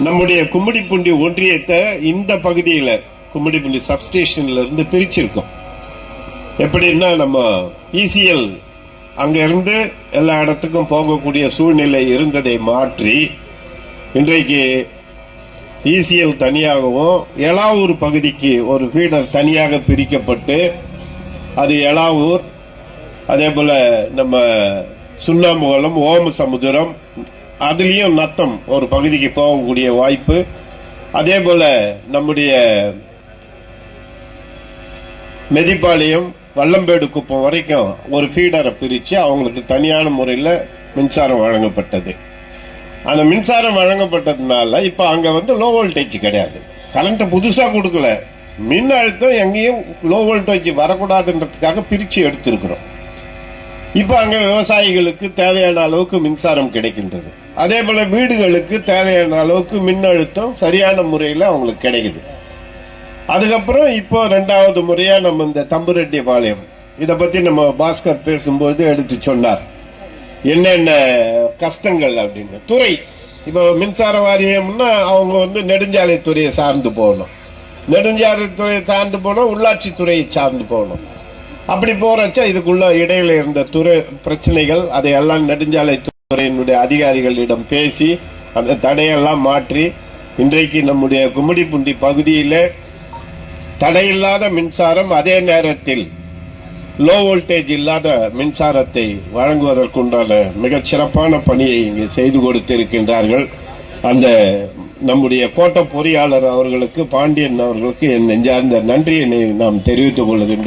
நம்முடைய கும்மிடிப்பூண்டி ஒன்றியத்தை இந்த பகுதியில கும்மிடிப்பூண்டி சப்ஸ்டேஷன்ல இருந்து பிரிச்சிருக்கோம். எப்படின்னா நம்ம இசிஎல் அங்க இருந்து எல்லா இடத்துக்கும் போகக்கூடிய சூழ்நிலை இருந்ததை மாற்றி இன்றைக்கு இசிஎல் தனியாகவும் எலாவூர் பகுதிக்கு ஒரு ஃபீடர் தனியாக பிரிக்கப்பட்டு அது எலாவூர், அதே போல நம்ம சுண்ணாம்புகலம், ஓமசமுத்திரம், அதுலயும் நத்தம் ஒரு பகுதிக்கு போகக்கூடிய வாய்ப்பு. அதே போல நம்முடைய மெதிப்பாளையம், வல்லம்பேடு குப்பம் வரைக்கும் ஒரு ஃபீடரை பிரிச்சு அவங்களுக்கு தனியான முறையில் மின்சாரம் வழங்கப்பட்டது. அந்த மின்சாரம் வழங்கப்பட்டதுனால இப்ப அங்க லோ வோல்டேஜ் கிடையாது. கரண்ட் புதுசா கொடுக்கல, மின் அழுத்தம் எங்கேயும் லோ வோல்டேஜ் வரக்கூடாதுன்றதுக்காக பிரிச்சு எடுத்திருக்கிறோம். இப்ப அங்க விவசாயிகளுக்கு தேவையான அளவுக்கு மின்சாரம் கிடைக்கின்றது. அதே போல வீடுகளுக்கு தேவையான அளவுக்கு மின் அழுத்தம் சரியான முறையில் அவங்களுக்கு கிடைக்குது. அதுக்கப்புறம் இப்போ 2வது முறையா நம்ம இந்த தம்புரெட்டிபாளையம் இத பத்தி நம்ம பாஸ்கர் பேசும்போது எடுத்து சொன்னார் என்னென்ன கஷ்டங்கள் அப்படின்னு. துறை இப்ப மின்சார வாரியம்னா அவங்க நெடுஞ்சாலை துறையை சார்ந்து போகணும், நெடுஞ்சாலை துறையை சார்ந்து போகணும், உள்ளாட்சி துறையை சார்ந்து போகணும். அப்படி போறச்சா இதுக்குள்ள இடையில இருந்த துறை பிரச்சனைகள் அதையெல்லாம் நெடுஞ்சாலை துறையினுடைய அதிகாரிகளிடம் பேசி அந்த தடையெல்லாம் மாற்றி இன்றைக்கு நம்முடைய கும்மிடிப்பூண்டி பகுதியில தடையில்லாத மின்சாரம், அதே நேரத்தில் லோ வோல்டேஜ் இல்லாத மின்சாரத்தை வழங்குவதற்குண்டான மிகச் சிறப்பான பணியை இங்கு செய்து கொடுத்திருக்கின்றார்கள். அந்த நம்முடைய கோட்ட பொறியாளர் அவர்களுக்கு, பாண்டியன் அவர்களுக்கு என் நெஞ்சார்ந்த நன்றியை நாம் தெரிவித்துக் கொள்கின்றோம்.